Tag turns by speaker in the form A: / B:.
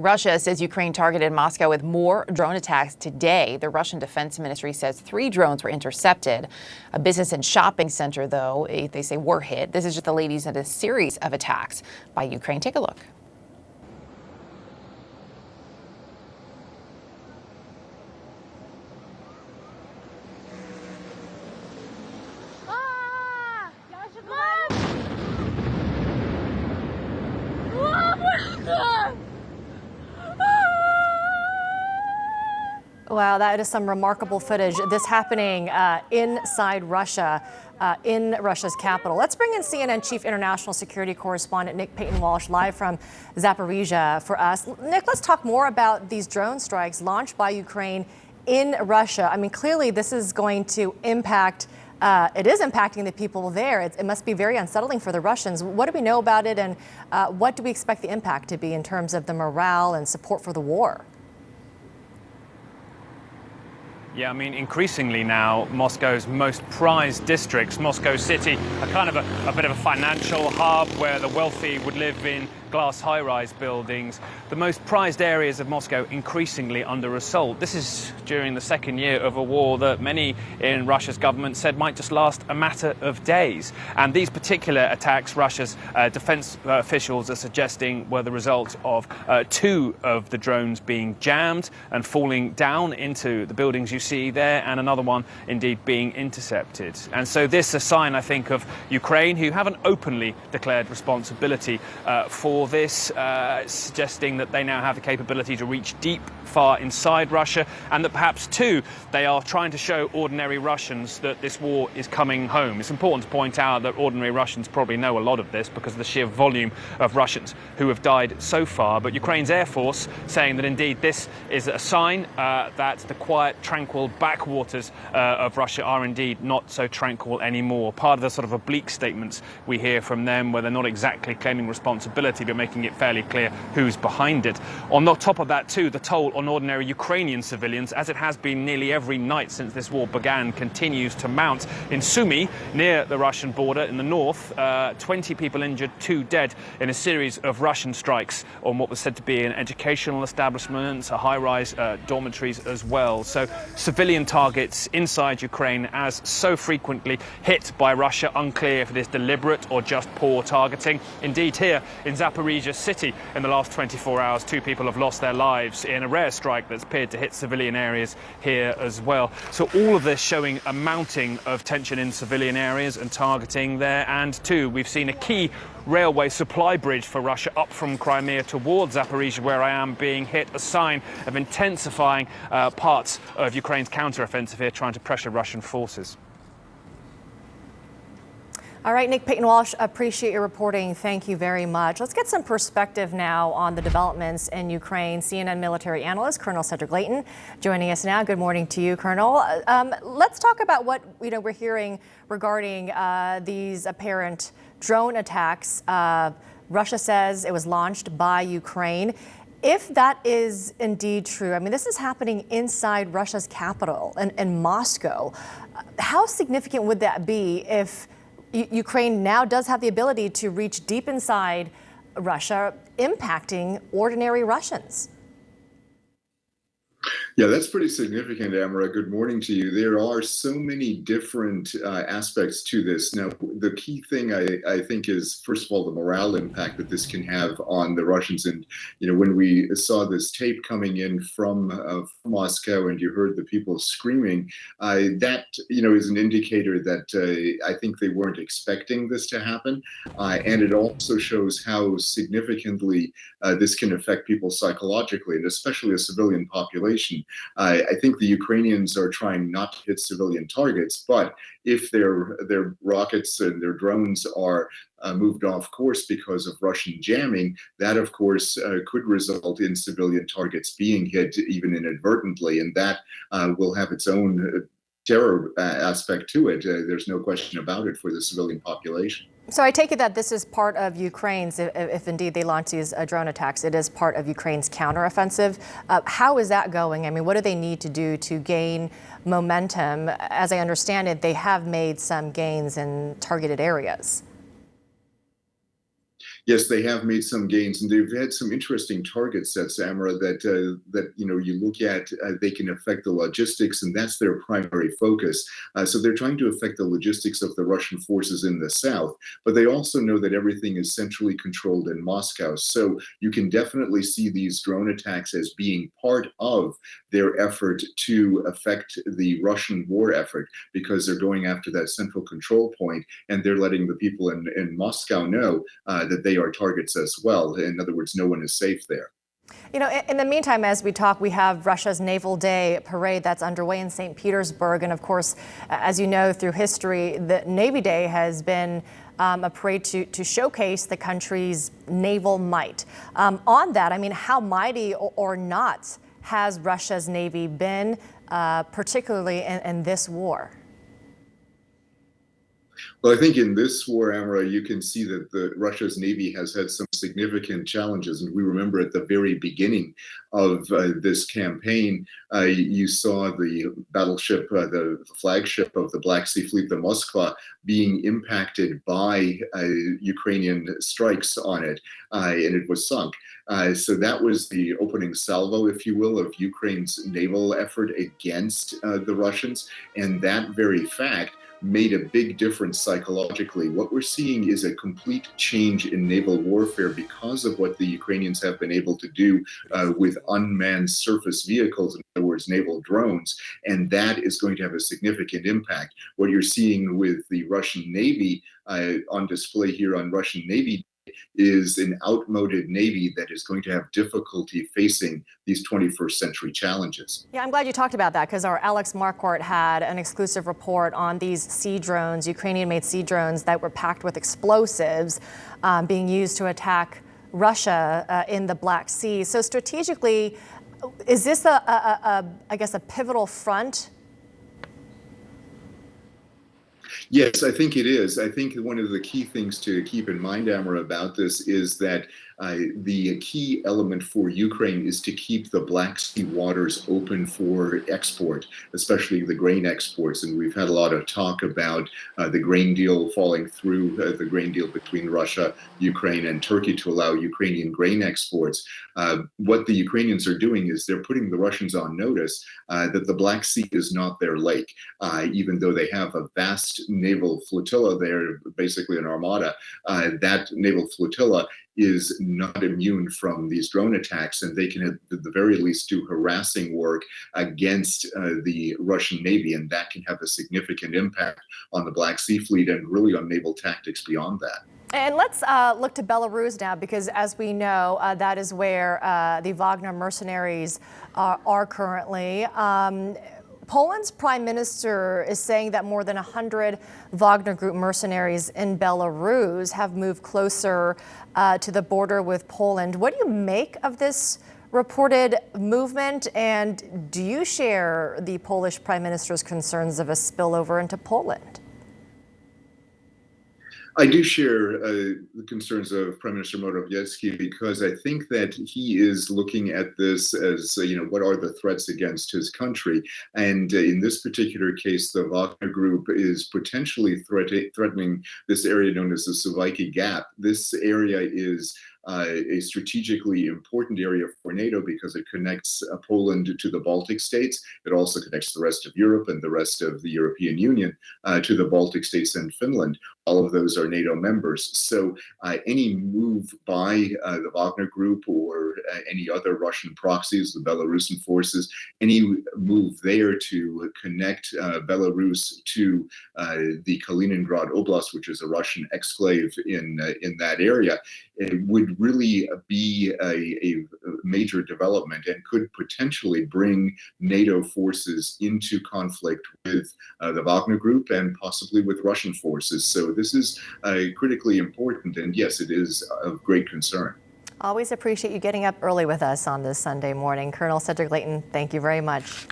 A: Russia says Ukraine targeted Moscow with more drone attacks today. The Russian Defense Ministry says 3 drones were intercepted. A business and shopping center, though, they say were hit. This is just the latest in a series of attacks by Ukraine. Take a look.
B: Wow, that is some remarkable footage. This happening inside Russia, in Russia's capital. Let's bring in CNN Chief International Security Correspondent Nick Paton-Walsh live from Zaporizhia for us. Nick, let's talk more about these drone strikes launched by Ukraine in Russia. I mean, clearly this is going to impact, it is impacting the people there. It must be very unsettling for the Russians. What do we know about it, and what do we expect the impact to be in terms of the morale and support for the war?
C: Yeah, I mean, increasingly now, Moscow's most prized districts, Moscow City, are kind of a bit of a financial hub where the wealthy would live in glass high-rise buildings. The most prized areas of Moscow increasingly under assault. This is during the second year of a war that many in Russia's government said might just last a matter of days. And these particular attacks, Russia's defense officials are suggesting, were the result of 2 of the drones being jammed and falling down into the buildings you see there, and another one indeed being intercepted. And so this is a sign, I think, of Ukraine, who haven't openly declared responsibility for this, suggesting that they now have the capability to reach deep, far inside Russia, and that perhaps too they are trying to show ordinary Russians that this war is coming home. It's important to point out that ordinary Russians probably know a lot of this because of the sheer volume of Russians who have died so far. But Ukraine's Air Force saying that indeed this is a sign that the quiet, tranquil backwaters of Russia are indeed not so tranquil anymore. Part of the sort of oblique statements we hear from them, where they're not exactly claiming responsibility but making it fairly clear who's behind it. On the top of that too, the toll on ordinary Ukrainian civilians, as it has been nearly every night since this war began, continues to mount. In Sumy, near the Russian border in the north, 20 people injured, 2 dead in a series of Russian strikes on what was said to be an educational establishment, a high-rise dormitories as well. So civilian targets inside Ukraine, as so frequently hit by Russia, unclear if it is deliberate or just poor targeting. Indeed, here in Zaporizhia city, in the last 24 hours, 2 people have lost their lives in a rare strike that's appeared to hit civilian areas here as well. So all of this showing a mounting of tension in civilian areas and targeting there. And too, we've seen a key railway supply bridge for Russia up from Crimea towards Zaporizhia, where I am, being hit, a sign of intensifying parts of Ukraine's counteroffensive here, trying to pressure Russian forces.
B: All right, Nick Paton-Walsh, appreciate your reporting. Thank you very much. Let's get some perspective now on the developments in Ukraine. CNN military analyst Colonel Cedric Leighton joining us now. Good morning to you, Colonel. Let's talk about what we're hearing regarding these apparent drone attacks. Russia says it was launched by Ukraine. If that is indeed true, I mean, this is happening inside Russia's capital in Moscow. How significant would that be if Ukraine now does have the ability to reach deep inside Russia, impacting ordinary Russians?
D: Yeah, that's pretty significant, Amara. Good morning to you. There are so many different aspects to this. Now, the key thing I think is, first of all, the morale impact that this can have on the Russians. And, when we saw this tape coming in from Moscow and you heard the people screaming, that, is an indicator that I think they weren't expecting this to happen. And it also shows how significantly this can affect people psychologically, and especially a civilian population. I think the Ukrainians are trying not to hit civilian targets, but if their rockets and their drones are moved off course because of Russian jamming, that of course could result in civilian targets being hit even inadvertently, and that will have its own terror aspect to it. There's no question about it for the civilian population.
B: So I take it that this is part of Ukraine's, if indeed they launch these drone attacks, it is part of Ukraine's counteroffensive. How is that going? I mean, what do they need to do to gain momentum? As I understand it, they have made some gains in targeted areas.
D: Yes, they have made some gains, and they've had some interesting target sets, Amara. That you look at, they can affect the logistics, and that's their primary focus. So they're trying to affect the logistics of the Russian forces in the south, but they also know that everything is centrally controlled in Moscow. So you can definitely see these drone attacks as being part of their effort to affect the Russian war effort, because they're going after that central control point, and they're letting the people in Moscow know that they are targets as well. In other words, no one is safe there.
B: You know, in the meantime, as we talk, we have Russia's Naval Day parade that's underway in St. Petersburg. And of course, as you know, through history, the Navy Day has been a parade to showcase the country's naval might. On that, I mean, how mighty or not has Russia's Navy been, particularly in this war?
D: Well, I think in this war, Amara, you can see that Russia's Navy has had some significant challenges. And we remember at the very beginning of this campaign, you saw the battleship, the flagship of the Black Sea Fleet, the Moskva, being impacted by Ukrainian strikes on it, and it was sunk. So that was the opening salvo, if you will, of Ukraine's naval effort against the Russians. And that very fact made a big difference psychologically. What we're seeing is a complete change in naval warfare because of what the Ukrainians have been able to do with unmanned surface vehicles, in other words, naval drones, and that is going to have a significant impact. What you're seeing with the Russian Navy on display here on Russian Navy is an outmoded Navy that is going to have difficulty facing these 21st century challenges.
B: Yeah, I'm glad you talked about that, because our Alex Marquardt had an exclusive report on these sea drones, Ukrainian-made sea drones that were packed with explosives being used to attack Russia in the Black Sea. So strategically, is this I guess, a pivotal front?
D: Yes, I think it is. I think one of the key things to keep in mind, Amara, about this is that the key element for Ukraine is to keep the Black Sea waters open for export, especially the grain exports. And we've had a lot of talk about the grain deal falling through, the grain deal between Russia, Ukraine, and Turkey to allow Ukrainian grain exports. What the Ukrainians are doing is they're putting the Russians on notice that the Black Sea is not their lake, even though they have a vast naval flotilla there, basically an armada. That naval flotilla is not immune from these drone attacks, and they can at the very least do harassing work against the Russian Navy, and that can have a significant impact on the Black Sea Fleet and really on naval tactics beyond that.
B: And let's look to Belarus now, because as we know, that is where the Wagner mercenaries are currently. Poland's prime minister is saying that more than 100 Wagner Group mercenaries in Belarus have moved closer to the border with Poland. What do you make of this reported movement, and do you share the Polish prime minister's concerns of a spillover into Poland?
D: I do share the concerns of Prime Minister Morawiecki, because I think that he is looking at this as, what are the threats against his country? And in this particular case, the Wagner Group is potentially threatening this area known as the Suwałki Gap. This area is a strategically important area for NATO because it connects Poland to the Baltic states. It also connects the rest of Europe and the rest of the European Union to the Baltic states and Finland. All of those are NATO members. So any move by the Wagner Group or any other Russian proxies, the Belarusian forces, any move there to connect Belarus to the Kaliningrad Oblast, which is a Russian exclave in that area, it would really be a major development and could potentially bring NATO forces into conflict with the Wagner Group and possibly with Russian forces. So this is critically important, and yes, it is of great concern.
B: Always appreciate you getting up early with us on this Sunday morning. Colonel Cedric Leighton, thank you very much.